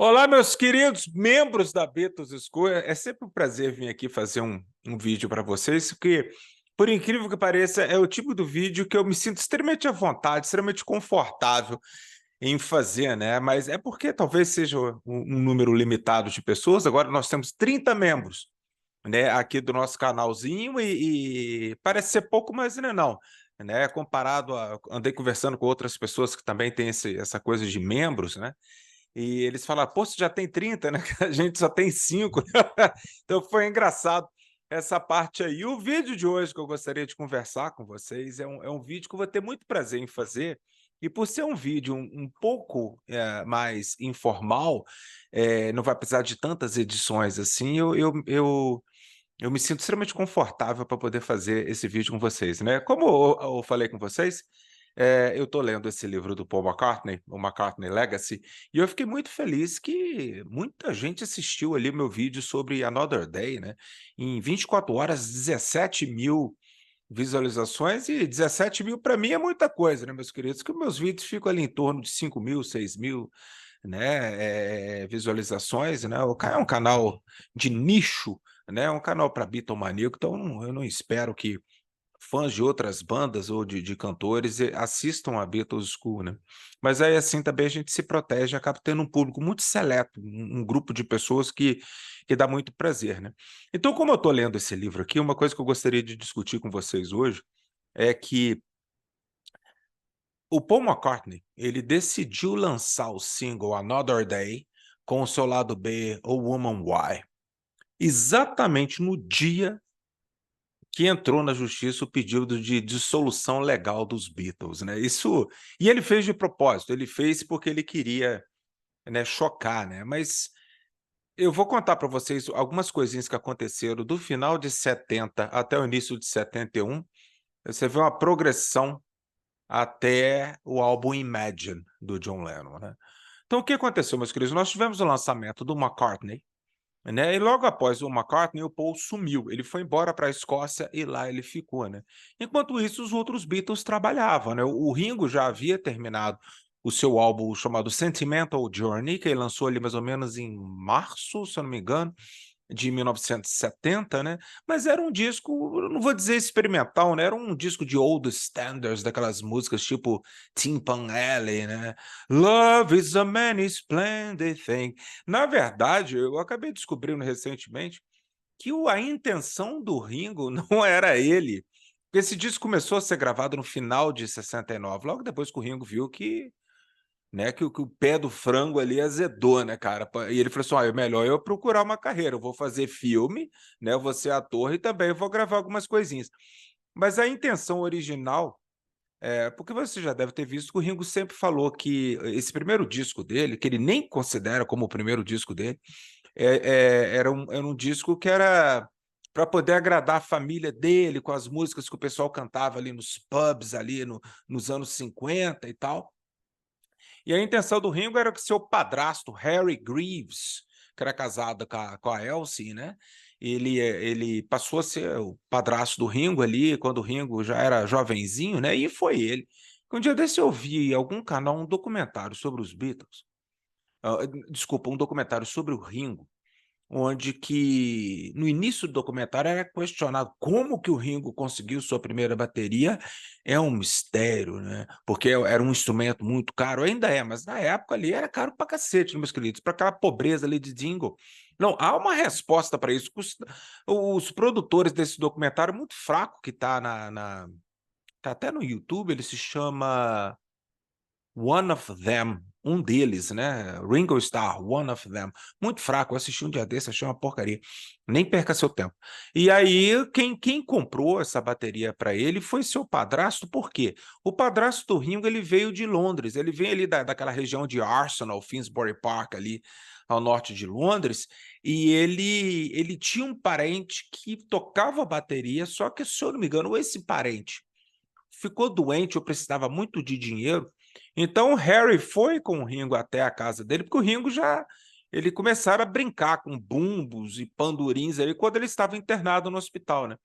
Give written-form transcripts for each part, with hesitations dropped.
Olá, meus queridos membros da Beatles School. É sempre um prazer vir aqui fazer um vídeo para vocês, porque, por incrível que pareça, é o tipo do vídeo que eu me sinto extremamente à vontade, extremamente confortável em fazer, né? Mas é porque talvez seja um número limitado de pessoas. Agora nós temos 30 membros, né, aqui do nosso canalzinho e parece ser pouco, mas não, né? Comparado a... Andei conversando com outras pessoas que também têm essa coisa de membros, né? E eles falaram: "Pô, você já tem 30, né, que a gente só tem 5". Então foi engraçado essa parte aí. E o vídeo de hoje que eu gostaria de conversar com vocês é um vídeo que eu vou ter muito prazer em fazer, e por ser um vídeo um pouco, mais informal, não vai precisar de tantas edições assim, eu me sinto extremamente confortável para poder fazer esse vídeo com vocês, né. Como eu falei com vocês, eu estou lendo esse livro do Paul McCartney, o McCartney Legacy, e eu fiquei muito feliz que muita gente assistiu ali o meu vídeo sobre Another Day, né. Em 24 horas, 17.000 visualizações, e 17.000 para mim é muita coisa, né, meus queridos, que meus vídeos ficam ali em torno de 5.000, 6.000, né, visualizações, né. O ca É um canal de nicho, né, é um canal para bitomaníaco, então eu não espero que fãs de outras bandas ou de cantores assistam a Beatles School, né. Mas aí, assim, também a gente se protege, acaba tendo um público muito seleto, um grupo de pessoas que dá muito prazer, né. Então, como eu estou lendo esse livro aqui, uma coisa que eu gostaria de discutir com vocês hoje é que o Paul McCartney, ele decidiu lançar o single Another Day com o seu lado B, Oh Woman Why, exatamente no dia que entrou na justiça o pedido de dissolução legal dos Beatles, né. E ele fez de propósito, ele fez porque ele queria, né, chocar, né. Mas eu vou contar para vocês algumas coisinhas que aconteceram do final de 70 até o início de 71. Você vê uma progressão até o álbum Imagine, do John Lennon, né. Então o que aconteceu, meus queridos? Nós tivemos o lançamento do McCartney, né, e logo após o McCartney, o Paul sumiu, ele foi embora para a Escócia e lá ele ficou, né. Enquanto isso, os outros Beatles trabalhavam, né, o Ringo já havia terminado o seu álbum chamado Sentimental Journey, que ele lançou ali mais ou menos em março, se eu não me engano, de 1970, né, mas era um disco, eu não vou dizer experimental, né, era um disco de old standards, daquelas músicas tipo Tin Pan Alley, né, Love is a many splendid thing. Na verdade, eu acabei descobrindo recentemente que a intenção do Ringo não era ele, porque esse disco começou a ser gravado no final de 69, logo depois que o Ringo viu que, né, que o pé do frango ali azedou, né, cara, e ele falou assim: "Olha, é melhor eu procurar uma carreira, eu vou fazer filme, né, eu vou ser ator e também vou gravar algumas coisinhas". Mas a intenção original, porque você já deve ter visto que o Ringo sempre falou que esse primeiro disco dele, que ele nem considera como o primeiro disco dele, era um disco que era para poder agradar a família dele, com as músicas que o pessoal cantava ali nos pubs ali nos anos 50 e tal. E a intenção do Ringo era que seu padrasto, Harry Greaves, que era casado com a Elsie, né, ele passou a ser o padrasto do Ringo ali, quando o Ringo já era jovenzinho, né, e foi ele. Um dia desse eu vi em algum canal um documentário sobre os Beatles, desculpa, um documentário sobre o Ringo, onde que no início do documentário era questionado como que o Ringo conseguiu sua primeira bateria, é um mistério, né, porque era um instrumento muito caro, ainda é, mas na época ali era caro pra cacete, né, meus queridos, para aquela pobreza ali de jingle. Não, há uma resposta para isso, os produtores desse documentário muito fraco que tá tá até no YouTube, ele se chama One of Them, um deles, né, Ringo Starr, One of Them, muito fraco, eu assisti um dia desse, achei uma porcaria, nem perca seu tempo. E aí quem comprou essa bateria para ele foi seu padrasto, por quê? O padrasto do Ringo, ele veio de Londres, ele vem ali daquela região de Arsenal, Finsbury Park, ali ao norte de Londres, e ele tinha um parente que tocava bateria, só que, se eu não me engano, esse parente ficou doente ou precisava muito de dinheiro, então o Harry foi com o Ringo até a casa dele, porque o Ringo já ele começaram a brincar com bumbos e pandurins ali quando ele estava internado no hospital, né.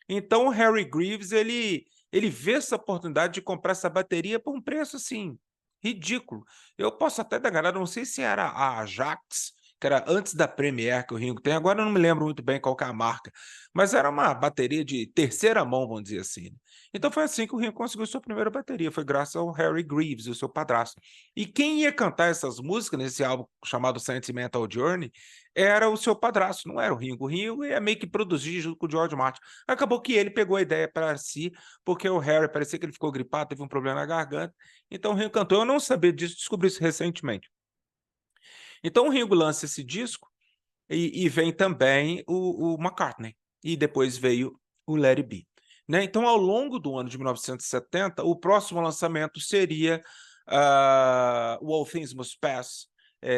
Então o Harry Greaves, ele vê essa oportunidade de comprar essa bateria por um preço, assim, ridículo. Eu posso até dar enganado, não sei se era a Ajax, que era antes da Premier que o Ringo tem, agora eu não me lembro muito bem qual que é a marca, mas era uma bateria de terceira mão, vamos dizer assim, né. Então foi assim que o Ringo conseguiu sua primeira bateria, foi graças ao Harry Greaves, o seu padrasto. E quem ia cantar essas músicas nesse álbum chamado Sentimental Journey era o seu padrasto, não era o Ringo. O Ringo ia meio que produzir junto com o George Martin. Acabou que ele pegou a ideia para si, porque o Harry parecia que ele ficou gripado, teve um problema na garganta, então o Ringo cantou. Eu não sabia disso, descobri isso recentemente. Então o Ringo lança esse disco e vem também o McCartney, e depois veio o Let It Be, né. Então, ao longo do ano de 1970, o próximo lançamento seria, o All Things Must Pass,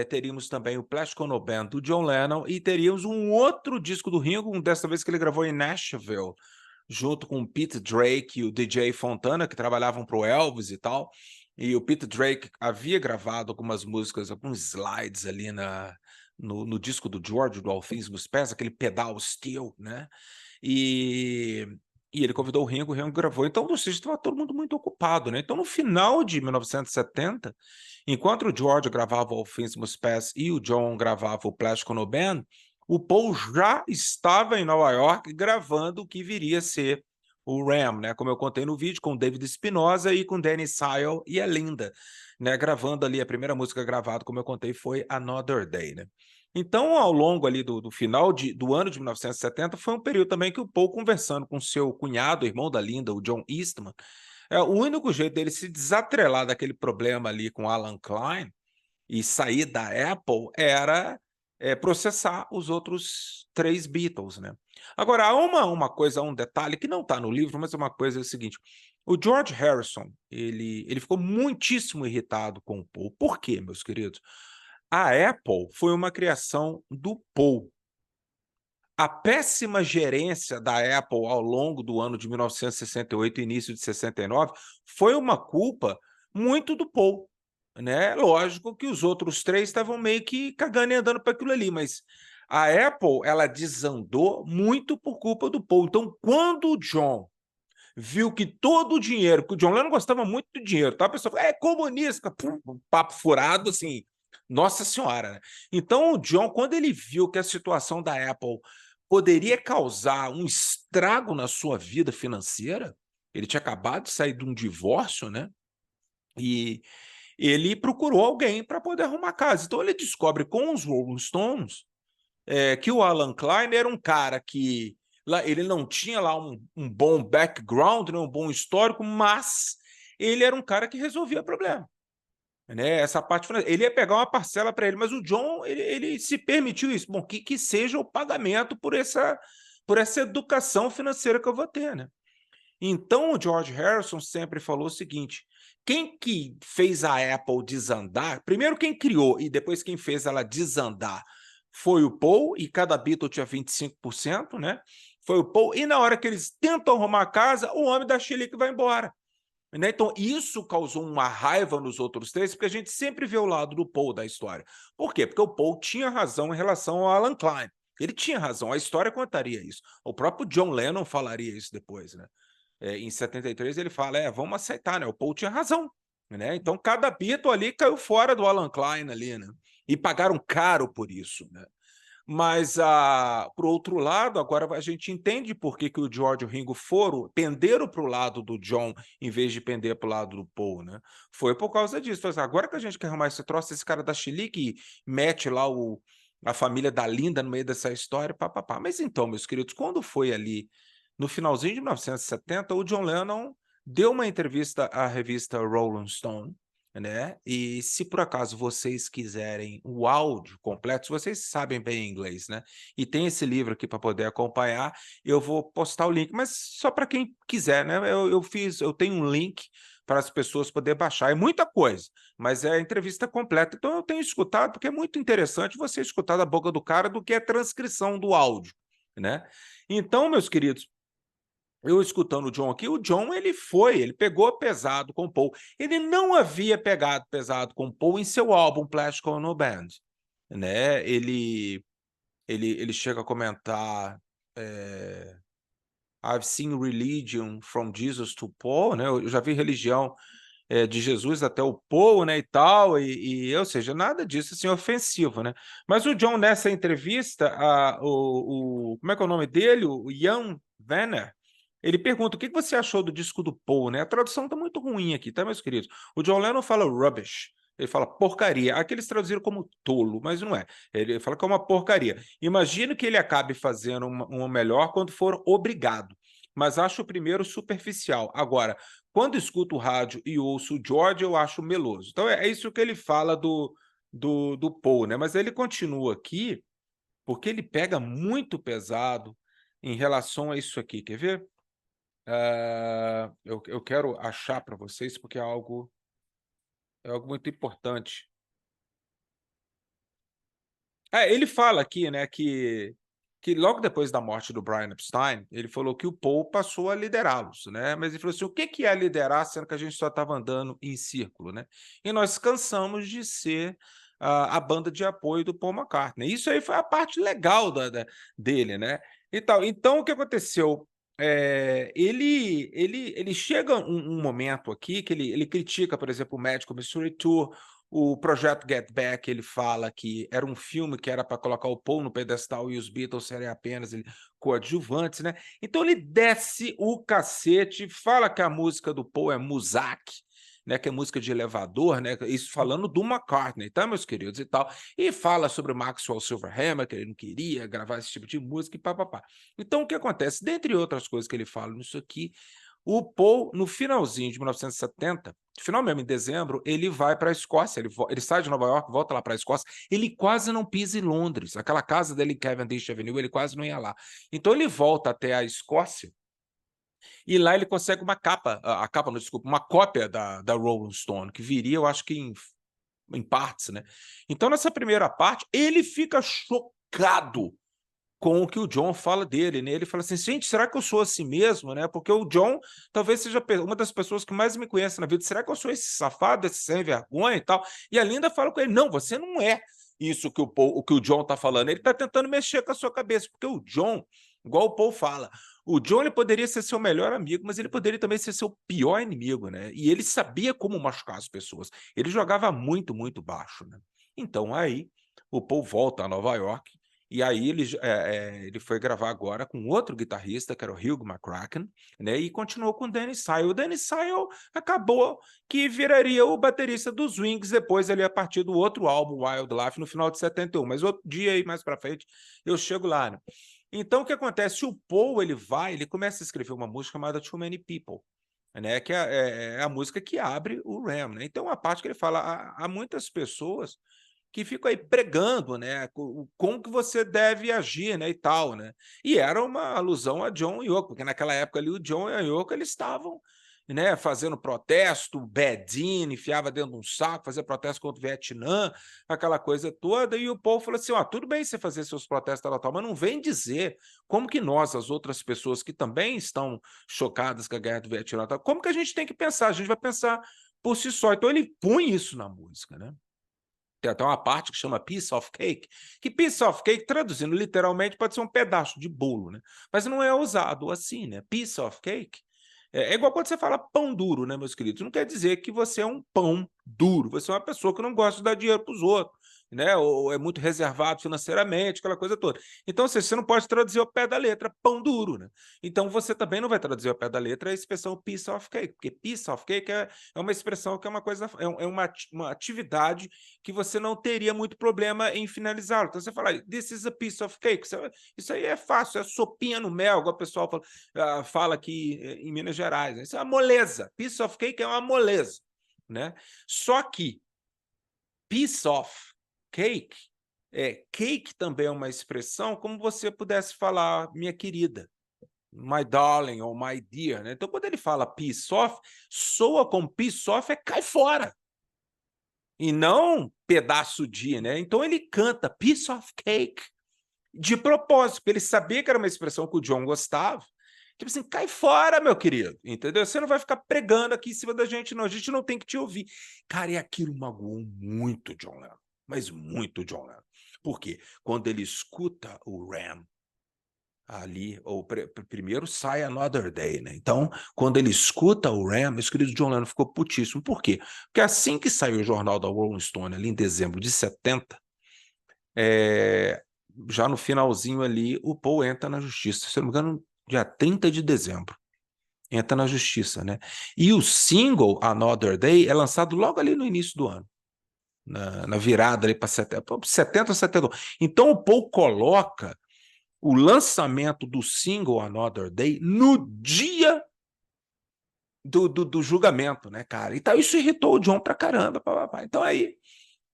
teríamos também o Plastic Ono Band do John Lennon e teríamos um outro disco do Ringo, dessa vez que ele gravou em Nashville, junto com o Pete Drake e o DJ Fontana, que trabalhavam para o Elvis e tal, e o Pete Drake havia gravado algumas músicas, alguns slides ali no disco do George, do All Things Must Pass, aquele pedal steel, né, e e ele convidou o Ringo gravou. Então, ou seja, estava todo mundo muito ocupado, né. Então, no final de 1970, enquanto o George gravava o All Things Must Pass e o John gravava o Plastic Ono Band, o Paul já estava em Nova York gravando o que viria a ser o Ram, né, como eu contei no vídeo, com o David Espinosa e com Danny Syle e a Linda, né, gravando ali a primeira música gravada, como eu contei, foi Another Day, né. Então, ao longo ali do final do ano de 1970, foi um período também que o Paul, conversando com seu cunhado, irmão da Linda, o John Eastman, o único jeito dele se desatrelar daquele problema ali com Alan Klein e sair da Apple era, processar os outros 3 Beatles, né. Agora, há uma coisa, um detalhe que não está no livro, mas é uma coisa, é o seguinte: o George Harrison, ele ficou muitíssimo irritado com o Paul. Por quê, meus queridos? A Apple foi uma criação do Paul. A péssima gerência da Apple ao longo do ano de 1968 e início de 69 foi uma culpa muito do Paul, né. Lógico que os outros 3 estavam meio que cagando e andando para aquilo ali, mas a Apple, ela desandou muito por culpa do Paul. Então, quando o John viu que todo o dinheiro, porque o John Lennon gostava muito do dinheiro, tá, a pessoa fala: "É comunista", pum, um papo furado, assim, nossa senhora, né. Então o John, quando ele viu que a situação da Apple poderia causar um estrago na sua vida financeira, ele tinha acabado de sair de um divórcio, né, e ele procurou alguém para poder arrumar a casa. Então ele descobre com os Rolling Stones que o Alan Klein era um cara que lá ele não tinha lá um bom background, né, um bom histórico, mas ele era um cara que resolvia problema, né, essa parte finan ele ia pegar uma parcela para ele, mas o John ele se permitiu isso. Bom, que seja o pagamento por essa educação financeira que eu vou ter, né. Então o George Harrison sempre falou o seguinte: quem que fez a Apple desandar, primeiro quem criou e depois quem fez ela desandar foi o Paul, e cada Beatle tinha 25%, né, foi o Paul, e na hora que eles tentam arrumar a casa, o homem da Chilique vai embora, né. Então isso causou uma raiva nos outros 3, porque a gente sempre vê o lado do Paul da história. Por quê? Porque o Paul tinha razão em relação ao Alan Klein. Ele tinha razão, a história contaria isso. O próprio John Lennon falaria isso depois, né. Em 73 ele fala: vamos aceitar, né, o Paul tinha razão, né, então cada Beatle ali caiu fora do Alan Klein ali, né, e pagaram caro por isso, né. Mas, por outro lado, agora a gente entende por que que o George e o Ringo penderam para o lado do John, em vez de pender para o lado do Paul, né. Foi por causa disso, falou assim: "Agora que a gente quer arrumar esse troço, esse cara da Chilique mete lá a família da Linda no meio dessa história, pá-pá-pá". Mas então, meus queridos, quando foi ali no finalzinho de 1970, o John Lennon deu uma entrevista à revista Rolling Stone, né, e se por acaso vocês quiserem o áudio completo, se vocês sabem bem inglês, né, e tem esse livro aqui para poder acompanhar, eu vou postar o link, mas só para quem quiser, né, eu tenho um link para as pessoas poder baixar, é muita coisa, mas é a entrevista completa, então eu tenho escutado, porque é muito interessante você escutar da boca do cara do que a transcrição do áudio, né. Então, meus queridos, eu escutando o John aqui, o John ele pegou pesado com o Paul. Ele não havia pegado pesado com o Paul em seu álbum Plastic Ono Band, né, ele chega a comentar, eh, "I've seen religion from Jesus to Paul", né, eu já vi religião de Jesus até o Paul, né, e tal, ou seja, nada disso assim ofensivo, né? Mas o John, nessa entrevista, como é que é o nome dele? O Ian Vanner, ele pergunta o que você achou do disco do Paul, né? A tradução tá muito ruim aqui, tá, meus queridos? O John Lennon fala rubbish, ele fala porcaria. Aqui eles traduziram como tolo, mas não é. Ele fala que é uma porcaria. Imagino que ele acabe fazendo uma melhor quando for obrigado, mas acho o primeiro superficial. Agora, quando escuto o rádio e ouço o George, eu acho meloso. Então é isso que ele fala do Paul, né? Mas ele continua aqui, porque ele pega muito pesado em relação a isso aqui. Quer ver? Eu quero achar para vocês, porque é algo muito importante. Ele fala aqui, né, que logo depois da morte do Brian Epstein, ele falou que o Paul passou a liderá-los, né? Mas ele falou assim: o que que é liderar, sendo que a gente só estava andando em círculo, né? E nós cansamos de ser a banda de apoio do Paul McCartney. Isso aí foi a parte legal dele, né? E tal. Então, o que aconteceu? Ele chega um momento aqui que ele critica, por exemplo, o Magical Mystery Tour. O projeto Get Back, ele fala que era um filme que era para colocar o Paul no pedestal e os Beatles serem apenas coadjuvantes, né? Então ele desce o cacete, fala que a música do Paul é Muzak, né, que é música de elevador, né? Isso falando do McCartney, tá, meus queridos, e tal. E fala sobre o Maxwell Silverhammer, que ele não queria gravar esse tipo de música e papapá. Então o que acontece? Dentre outras coisas que ele fala nisso aqui, o Paul, no finalzinho de 1970, final mesmo, em dezembro, ele vai para a Escócia, ele sai de Nova York, volta lá para a Escócia, ele quase não pisa em Londres, aquela casa dele em Cavendish Avenue, ele quase não ia lá. Então ele volta até a Escócia, e lá ele consegue uma capa, a capa, não, desculpa, uma cópia da Rolling Stone, que viria, eu acho que em partes, né? Então nessa primeira parte, ele fica chocado com o que o John fala dele, né? Ele fala assim: gente, será que eu sou assim mesmo, né? Porque o John talvez seja uma das pessoas que mais me conhece na vida. Será que eu sou esse safado, esse sem vergonha e tal? E a Linda fala com ele: não, você não é isso que o que o John tá falando. Ele tá tentando mexer com a sua cabeça, porque o John, igual o Paul fala, o John ele poderia ser seu melhor amigo, mas ele poderia também ser seu pior inimigo, né? E ele sabia como machucar as pessoas. Ele jogava muito, muito baixo, né? Então aí o Paul volta a Nova York e aí ele foi gravar agora com outro guitarrista, que era o Hugh McCracken, né, e continuou com o Danny Syle. O Danny Syle acabou que viraria o baterista dos Wings depois, ali, a partir do outro álbum, Wildlife, no final de 71. Mas outro dia, aí, mais para frente, eu chego lá, né? Então, o que acontece? O Paul, ele começa a escrever uma música chamada Too Many People, né, que é a música que abre o Ram, né? Então, a parte que ele fala, há muitas pessoas que ficam aí pregando, né, como que você deve agir, né, e tal, né. E era uma alusão a John e Yoko, porque naquela época ali o John e a Yoko eles estavam, né, fazendo protesto, Bedin enfiava dentro de um saco, fazia protesto contra o Vietnã, aquela coisa toda, e o povo falou assim: "Ó, tudo bem você fazer seus protestos, tal, tal, mas não vem dizer como que nós, as outras pessoas que também estão chocadas com a guerra do Vietnã, tal, como que a gente tem que pensar? A gente vai pensar por si só". Então ele põe isso na música, né. Tem até uma parte que chama piece of cake, que piece of cake, traduzindo literalmente, pode ser um pedaço de bolo, né? Mas não é usado assim, né? Piece of cake é igual quando você fala pão duro, né, meus queridos? Não quer dizer que você é um pão duro, você é uma pessoa que não gosta de dar dinheiro para os outros, né? Ou é muito reservado financeiramente, aquela coisa toda. Então, assim, você não pode traduzir ao pé da letra pão duro, né? Então, você também não vai traduzir ao pé da letra a expressão piece of cake, porque piece of cake é uma expressão que é uma coisa, uma atividade que você não teria muito problema em finalizá-lo. Então, você fala, this is a piece of cake. Isso aí é fácil, é sopinha no mel, igual o pessoal fala aqui em Minas Gerais, né? Isso é uma moleza. Piece of cake é uma moleza, né? Só que piece of cake, cake também é uma expressão como você pudesse falar minha querida, my darling ou my dear, né? Então, quando ele fala piece of, soa como piece of é cai fora. E não pedaço de, né? Então ele canta piece of cake de propósito, porque ele sabia que era uma expressão que o John gostava. Tipo assim, cai fora, meu querido, entendeu? Você não vai ficar pregando aqui em cima da gente, não. A gente não tem que te ouvir. Cara, e aquilo magoou muito o John Lennon, mas muito o John Lennon. Por quê? Quando ele escuta o Ram, ali, primeiro sai Another Day, né? Então, quando ele escuta o Ram, meu querido John Lennon ficou putíssimo. Por quê? Porque assim que saiu o jornal da Rolling Stone, ali em dezembro de 70, já no finalzinho ali, o Paul entra na justiça. Se eu não me engano, dia 30 de dezembro. Entra na justiça, né? E o single Another Day é lançado logo ali no início do ano, na virada ali para 70 ou 71. Então o Paul coloca o lançamento do single Another Day no dia do julgamento, né, cara? Então isso irritou o John pra caramba. Então aí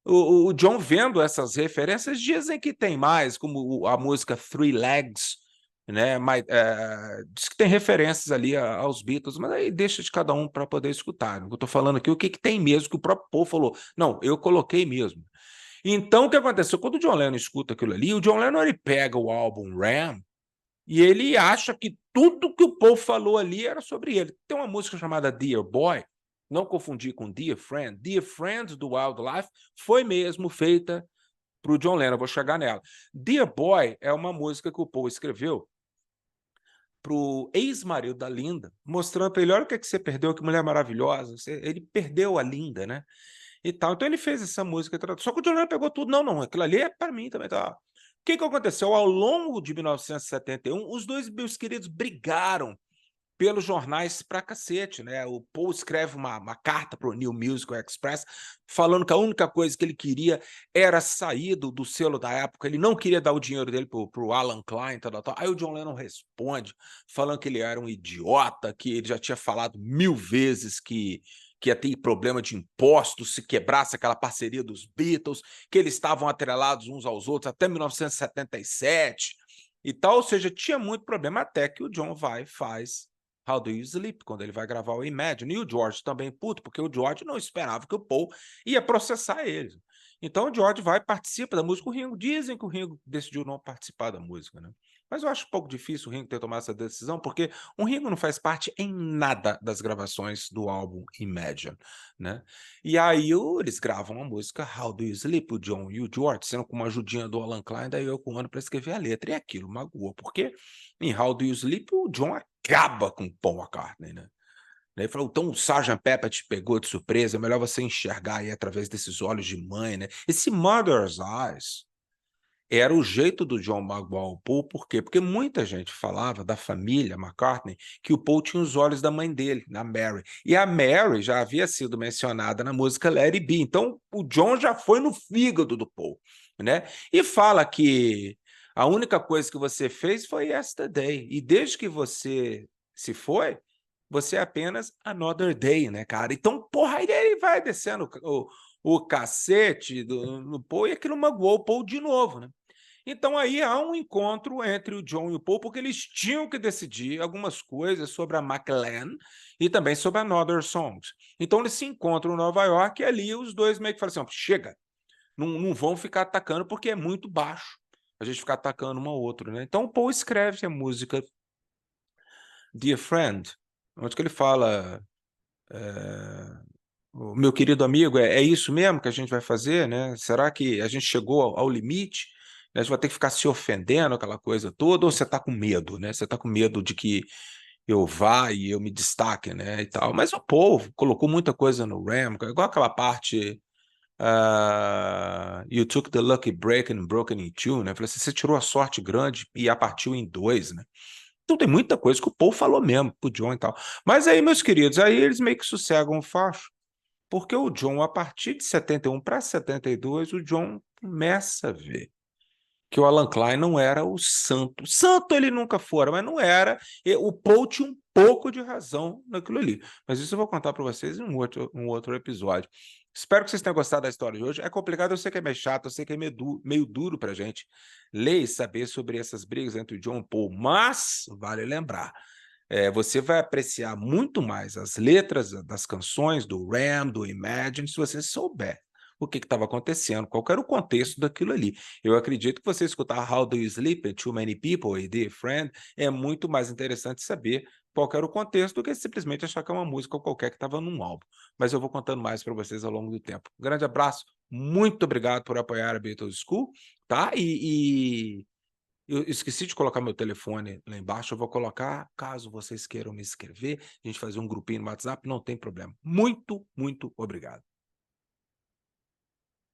o John vendo essas referências dizem que tem mais, como a música Three Legs, né? Diz que tem referências ali aos Beatles, mas aí deixa de cada um para poder escutar. Eu estou falando aqui o que tem mesmo, que o próprio Paul falou. Não, eu coloquei mesmo. Então, o que aconteceu? Quando o John Lennon escuta aquilo ali, o John Lennon ele pega o álbum Ram e ele acha que tudo que o Paul falou ali era sobre ele. Tem uma música chamada Dear Boy, não confundir com Dear Friend. Dear Friend, do Wildlife, foi mesmo feita para o John Lennon, vou chegar nela. Dear Boy é uma música que o Paul escreveu para o ex-marido da Linda, mostrando para ele, olha o que, é que você perdeu, que mulher maravilhosa. Ele perdeu a Linda, né? E tal. Então ele fez essa música. Só que o John Lennon pegou tudo. Não, aquilo ali é para mim também. Tá? O que aconteceu? Ao longo de 1971, os dois meus queridos brigaram pelos jornais pra cacete, né? O Paul escreve uma carta para o New Musical Express falando que a única coisa que ele queria era sair do selo da época, ele não queria dar o dinheiro dele pro Alan Klein, tal. Aí o John Lennon responde falando que ele era um idiota, que ele já tinha falado 1000 vezes que ia ter problema de impostos se quebrasse aquela parceria dos Beatles, que eles estavam atrelados uns aos outros até 1977 e tal, ou seja, tinha muito problema até que o John vai e faz How Do You Sleep, quando ele vai gravar o Imagine. E o George também puto, porque o George não esperava que o Paul ia processar ele. Então o George vai e participa da música. O Ringo, dizem que o Ringo decidiu não participar da música, né? Mas eu acho um pouco difícil o Ringo ter tomado essa decisão, porque o Ringo não faz parte em nada das gravações do álbum Imagine, né? E aí eles gravam a música How Do You Sleep, o John e o George, sendo com uma ajudinha do Alan Klein, daí eu com o ano para escrever a letra. E aquilo magoou, porque em How Do You Sleep o John acaba com Paul McCartney, né? Ele falou, então o Sgt. Pepper te pegou de surpresa, é melhor você enxergar aí através desses olhos de mãe, né? Esse Mother's Eyes era o jeito do John magoar o Paul, por quê? Porque muita gente falava da família McCartney que o Paul tinha os olhos da mãe dele, da Mary. E a Mary já havia sido mencionada na música Let It Be. Então o John já foi no fígado do Paul, né? E fala que a única coisa que você fez foi Yesterday. E desde que você se foi, você é apenas Another Day, né, cara? Então, porra, aí ele vai descendo o cacete no Paul e aquilo magoou o Paul de novo, né? Então aí há um encontro entre o John e o Paul, porque eles tinham que decidir algumas coisas sobre a McLaren e também sobre a Another Songs. Então eles se encontram em Nova York e ali os dois meio que falam assim, ó, chega, não vão ficar atacando porque é muito baixo a gente ficar atacando um ao outro, né? Então o Paul escreve a música Dear Friend, onde que ele fala, o meu querido amigo, é isso mesmo que a gente vai fazer, né? Será que a gente chegou ao limite? A gente vai ter que ficar se ofendendo, aquela coisa toda, ou você está com medo, né? Você está com medo de que eu vá e eu me destaque, né? E tal. Mas o povo colocou muita coisa no Ram, igual aquela parte. You took the lucky break and broken in two, né? Falei assim, você tirou a sorte grande e a partiu em dois, né? Então tem muita coisa que o Paul falou mesmo pro John e tal. Mas aí, meus queridos, aí eles meio que sossegam o facho. Porque o John, a partir de 71 para 72, o John começa a ver que o Alan Klein não era o santo. Santo ele nunca fora, mas não era. E o Paul tinha um pouco de razão naquilo ali. Mas isso eu vou contar para vocês em um outro episódio. Espero que vocês tenham gostado da história de hoje. É complicado, eu sei que é meio chato, eu sei que é meio duro para a gente ler e saber sobre essas brigas entre o John e o Paul, mas vale lembrar, você vai apreciar muito mais as letras das canções do Ram, do Imagine, se você souber o que estava acontecendo, qual era o contexto daquilo ali. Eu acredito que você escutar How Do You Sleep and Too Many People e Dear Friend é muito mais interessante saber qual era o contexto do que simplesmente achar que é uma música qualquer que estava num álbum. Mas eu vou contando mais para vocês ao longo do tempo. Um grande abraço, muito obrigado por apoiar a Beatles School, tá? Eu esqueci de colocar meu telefone lá embaixo, eu vou colocar, caso vocês queiram me escrever, a gente fazer um grupinho no WhatsApp, não tem problema. Muito, muito obrigado.